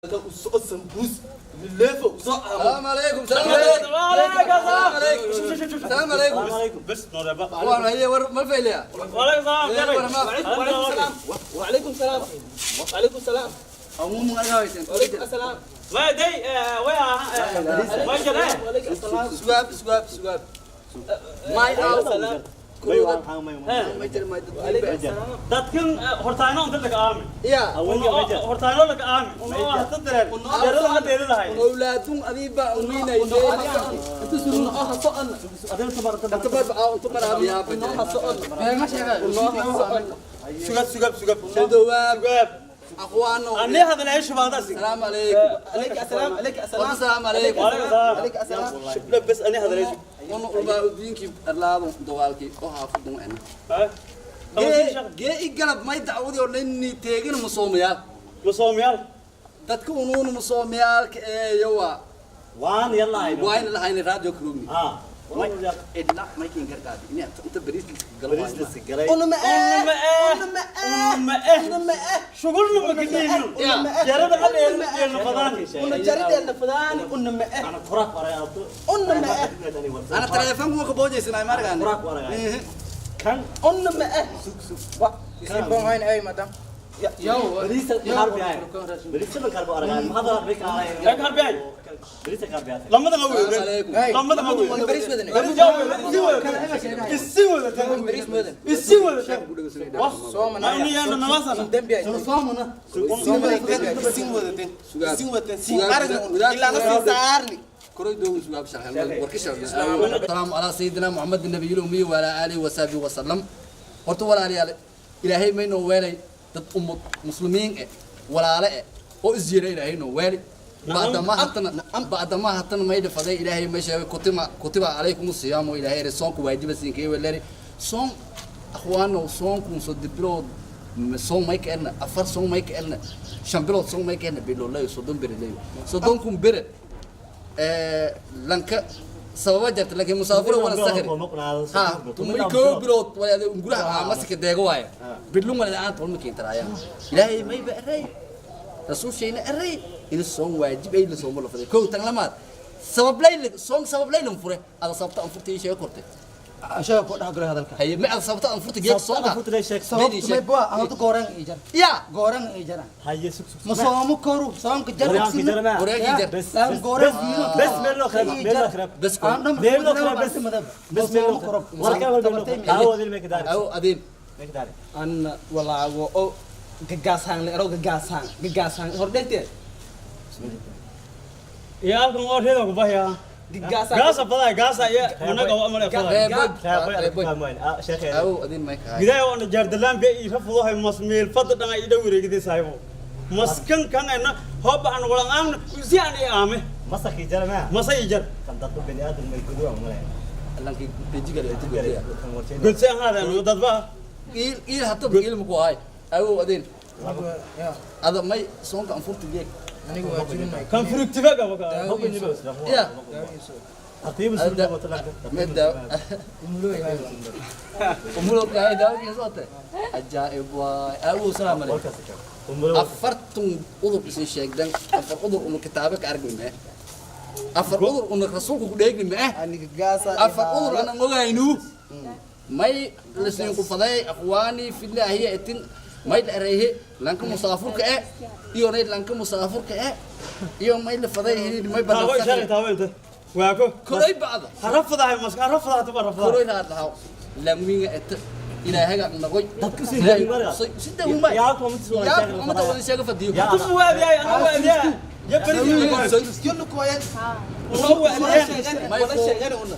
السمبوس بالليفه وصقها. السلام عليكم. السلام عليكم. السلام عليكم. بس نور بقى. وانا هي ما في ليها. وعليكم السلام. وعليكم السلام. عموما ما رايتين. وعليكم السلام. ما دي ويا ما جرى وعليكم السلام. سواب ما يعاون ما يوقع ما ما يجري ما وعليكم يدري السلام. dadkan hortaano inta laga aamin يا hortaano laga aamin oo hada dareen yarada ma dheelahay اولادهم ابيبا امينا انت سنه هسقنا adeen tabarta انت بقى انت مرة يا ما شغال سواب سدواب اخواننا ani hada la isha baada السلام عليكم. عليك السلام. عليك السلام. السلام عليكم. عليك السلام. shibla bas ani hada la isha وانا ubaaudinki arlaado dawaalki oo haafadun ana gee galab may dacwadi oo inni teegin musoomiyaal musoomiyal dadka unuun musoomiyaalka ee yawa waan yalla ay waan la hayna radio krumi ha idna may kin gargaadi inta bariis galay ma shugulna ma kidin yarada ma dheelna fadaan ونجرد الفلان ونما ana quraaq warayaato ونما ana telefoon ku boojaysanay markaan quraaq warayaato kan ونما يسيبون هاي أي مدام بريسة كاربي هاي بريسة من كاربو أرجع ما هذا ربيك على كاربي هاي بريسة كاربي هاي لما ده قوي لما ده قوي بريس مدني السوى بريس مدني السوى صوم ما إني أنا نواسنا دمبيا صومنا صوم إلا نص سارني كرويدو سواب شرح وركشر السلام على سيدنا محمد النبي الأمي وعلى آله وصحبه وسلم horta walaalayaal ilaahay ma inoo weelay dad ummad muslimiin walaale oo isjiray ilaahay inoo weelay baadama hatana may dhafaday ilaahay ma sheegay kutiba alaykum siyaamu ilaahay rasuulku waajiba siinkay weelay soom akhwaano soomku soo dibrood soom may keenna afar soom may keenna shan bilood soom may keenna biloolay sodon birilay sodon kum bir lanka sababa jarta laakiin musaafir wala sakhir ha tumay ko bilood wala ngulaha masaka deego waay bidlun wala aan tolma keen taraaya ilaahay may baaray rasuul sheena aray in soon waajib ay la soo malo faday ko tan lamaad sabab layl fure ada sababta aan furtay sheego kortay عشان كل حاجة هذا الكلام hay ma sababta aan furtay geek soo فوت ليش شيك سبب ما يبغى أنا تقارن إيجار ya قارن إيجار هاي سك مسامو كورو سام كجار wareegi jar بس سام قارن بس ميلو خرب ميلو خرب bas ko ميلو خرب بس ميلو خرب وركب ميلو هاو ذي المقدار aw adin مقدار أنا والله أو جاسان لو جاسان هردتي يا أخي ما أريد أقول بها جاسان قاسة فضاي قاسة يا أنا قوام ولا فضاي شيخ aw adin may ka قداي وانا جاردلان بي يفضوها مسميل فضل دنا يدوري كده سايبو مسكن كان أنا هوب أنا ولا أنا زياني آمه مسك يجرى ما مسا يجر كان تطلب بني آدم ما يقولوا عمره lanki bejiga la tigoya قلت سين هذا أنا ضد il hatta il mu ko ay aw adin ada may soonka aan furtay geek أنا هو أجيب ما كان فرق تفاقة بقى هو بني بس ya أطيب السلطة وطلع مدا يملوا هاي umulo ka ida ki sote ajaib wa aw salaam alaykum afartun udur isin sheegdan afar udur uu kitaabka argayna afar udur uu rasuulku ku dheegnay أنا جاسان afar udur ana ogaynu may lisin ku faday akhwani fillahi atin may dhareehe lanka musaafirka iyo lanka musaafirka iyo may la faday may تاوي شاري badan تاوي أنت واكو koray bacda رفضها مسك رفضها تبى رفضها koray raadlaha lamiga et ilaahay naqoy dadka sida uma يا أخو مت سوى ya ama tawada sheega fadiyo يا أخو وادي أنا وادي يا بريء كل كويس وهو ولا شيء غير قلنا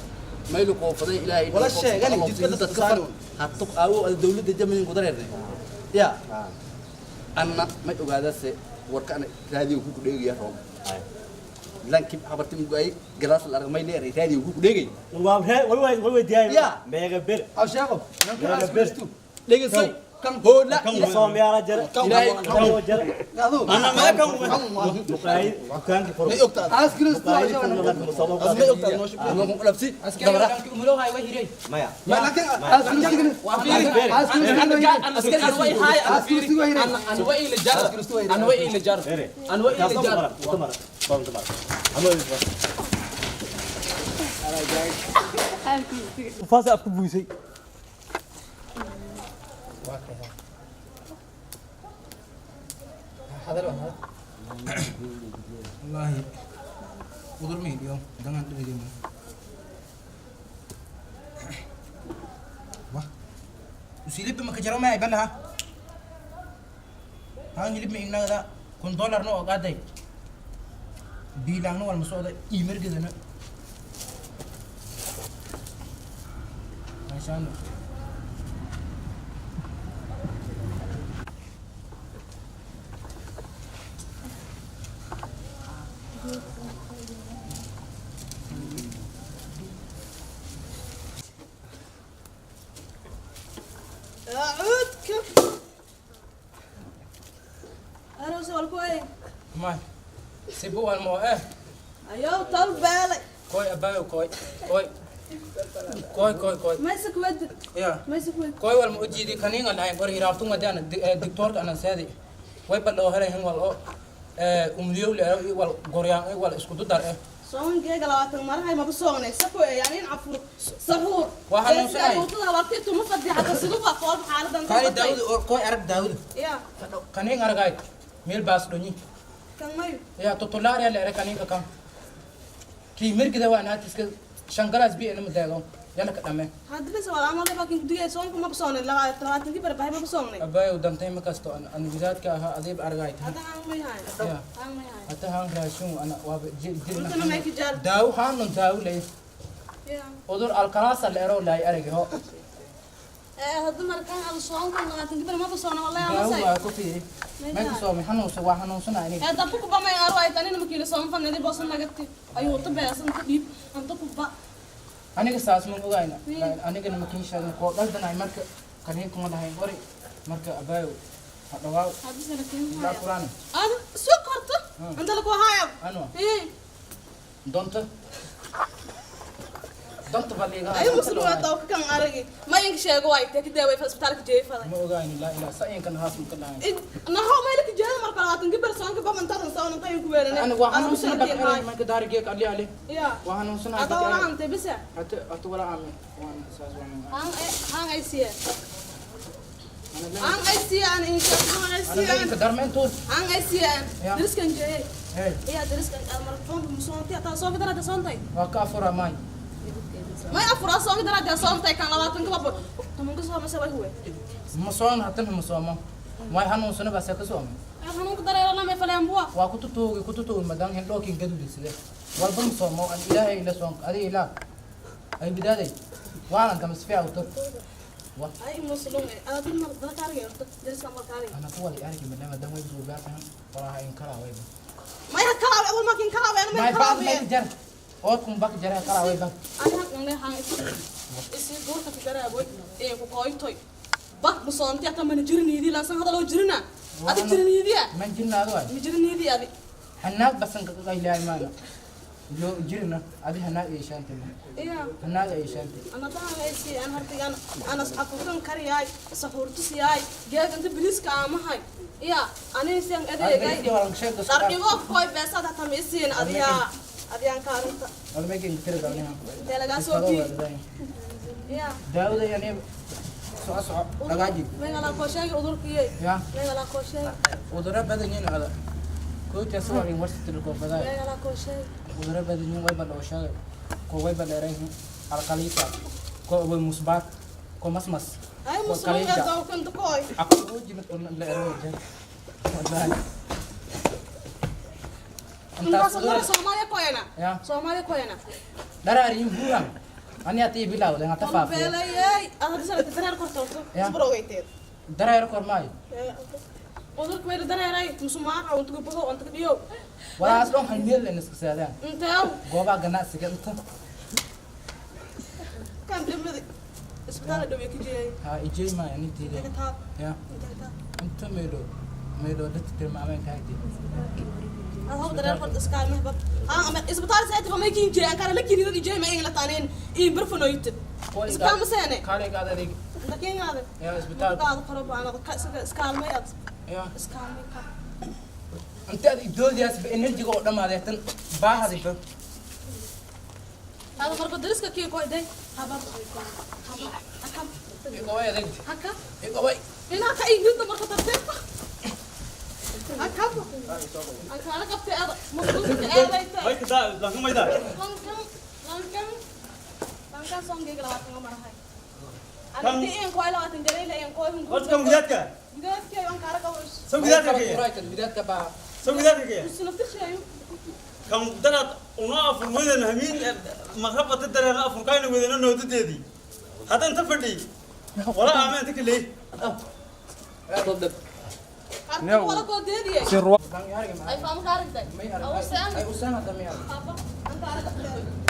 maylu qoofaday ilaahay wala sheegani jidka dadka saaran hatta aawo dawladda jamin ku dareeray ya anna ma ogaadase warkan raadiyo ku dheegaya roob lanki habarti mugay galaas la argay leeyahay raadiyo ku dheegay والله دياي يا. ما يقبل أو شاقب ما يقبل dheegasay هو لا كم صوم يا رجل إلهي كم رجل أنا ما كم مقايد كان كفر Askri stu مقايد aja. كم لك مصاب أزمة يقطع نوش أنا لبسي Askri orang ki umulo hai wahiri. ما يا ما لكن Askri stu. أنا وين هاي Askri stu wahiri. أنا وين اللي جرب أنا وين اللي جرب إيه أنا وين اللي جرب تمر تمر تمر أنا فاز أبو بوسي هذا والله. والله. Udur mi اليوم dengan diri ni. Wah. Usilip pa makajaro may iban ha. Hang hilip mi ingna da kun dollar no agaday. Bilang no wal masoda imer gida na. Mashallah. ما سيبوها المويه ايوه طول بالك كوي ابايو كوي كوي كوي كوي كوي ماسك ودك يا ماسك ودك كوي والمؤجي دي كانين انا غير هرابتو مدانا دكتور انا سادي way badho helay hin wal oo umliyo le wal goryaan wal isku dudar صون جيجا لواتن مرة ما بصوني سكوا يعني عفور سهور واحد من ساي وطلع وقتي ما فدي حتى سلوفا قول حالة كان داود كوي عرب داود يا كانين ارغاي ميل باس دوني كان مايو يا توتولار يا لere كانين كان كي مركده وانا تسك شنغراز بي انا مداغو يلا كدامه هذا بس ولا ما لبا كنت دقيقة صون ما بصوني لا لواتن دي بربعي ما بصوني ابايو دمتي مكستو انا بذات كا اديب ارغاي هذا عن مي هاي يا عن مي هاي حتى هان راشون انا واب قلت انا مايك جار داو هان داو لي يا ودور الكلاس اللي ارو لاي ارغي هو هذا مركان على صون كان لواتن دي ما بصوني والله يا داو مساي waa ku fiiri ma ku soo maxan soo waxan soo naani هذا بوك بما يروي تاني لما كيلو صون فن دي بوصل نغتي ايوه طبعا اصلا كديب انت كوبا aniga saas ma ogaayna aniga ma kiin sheegay ko daldanay marka kaniin kuma lahayn wari marka abaayo hadawaa هذا سنتين la quraan انا سكرت انت لك وهاي ano ايه donta baliga اي مسلوه دوك كان ارغي ما ينك شيغو اي تك داوي في اسبتالك جاي فدا ma ogaayna la ila sayin kan haas ma lahayn انا هو مالك جاي مركا لاتن قبل سون كبا من تادن سون انت ينك ويرنا ana waxaan soo dhaqay ma ka daarigay ali ali يا waxaan soo هذا ولا انت بس hata wala aamin waan saas waan هان اي سي هان اي سي انا ان شاء الله اي سي ana ka darmeentood هان اي سي درس كان جاي hey يا درس كان المرفون بمسون تي تا سو كدرا تا سون تاي waa ka fura maay ما يفرا سو كدرا تا سون تاي كان لواتن كبا تمن كسو ما سوي هو ma soon hatan ma sooma way hanuunsana baa ka sooma هانو كدرا لا ما فلان بوا waa ku tutuugi madan hin lookin gadudisle walba ma soomo an ilaahay ila soon adi ila ay bidaaday waalan kama sfiya utur اي مسلم انا دي مر دا كاري درس كان كاري ana ku wali arki madama dan way soo gaatan walaha in kala way ما يكلا اول ما كان كلا انا ما may baad may كلا jar oo kun bak jar kala way bak انا كان هان اسي دور كتجرا ابوي ايه كو كويتوي با مسونتي اتا من جرنيدي لا سان هذا لو جرنا ادي جرنيدي man jinnaado way ما جرنيدي ادي hanaag basan ka ilaahay maana loo jirna adi hanaag ay shaantay ايه hanaag ay shaantay انا دا هيسي انا هرتي انا اصحابكم كرياي سحورتي سياي جاك انت بليس كاما هاي يا انا سين ادي adi walan sheeg داريو كوي بس هذا تميسين ادي ادي ان كارنت wala may kin tira galina دلغا سوبي يا daawada yani soo lagaaji ميغا لا كوشاي ودوركي ya ميغا لا كوشاي udara badan yihiin ada kooti soo university ko baday ميغا لا كوشاي udara badan yihiin way bal oo sheegay ko way bal dheerayhin alqaliisa ko way musbaat ko masmas اي مسلم يا دو كنت كوي aqo jimid on la eroojay wallahi انت صدر سوماليا كوينا ya سوماليا كوينا daraarin buuran ani ati bilaw la ngata faaf بلاي انا سنه تدرر كورتو يا. سبرويتيد daraar kormay ودورك وير دريراي مسمار او انت بقو انت ديو wala asdon halmeel in iska saadaan انت يو gooba ganacsiga inta كان دمدي isbitaal dhow ee ka jeeyay ha ijay ma yani inta tiile taa ya inta meelo dadka tilmaameen ka hadii هذا دريق الإسكان مهبط أما إسبتال ساعتها ما يجي يجي أنا لك يريد يجي ما يجي لتانين يبرفنوا يتب إسبتال مسانة kale qaada rig لكن هذا ya isbitaal هذا قرب أنا إسكان ما يد ya إسكان ما anta adi doodiyaas ba energy oo dhamaadeetan baahadifa هذا مرة درس كي كوي ده هذا هكا iqaway adag هكا iqaway هنا كأي جد مرة ترتب هكا هكا أنا كفتي هذا مفروض إيه Ay kita langsung mai dah. Langkang song dia kelawat tengok mana hai. Ada ti yang kau lawat tinggal le yang kau hung. Kau kamu lihat ke? Lihat ke yang cara kau harus. Kamu lihat ke? Right bidaad ka ba Kamu lihat ke? Sudah tersiayu. Kamu darat una afur wedan hamin makrabata darat afur kaina wedan no dadedi. Hada inta fadhi. Wala aman tikli. ضد Aku wala kau dia dia. bang yarga ma Ay faham karak dah. may arag Awas saya. ay usana ta may arag Apa? Antara kau.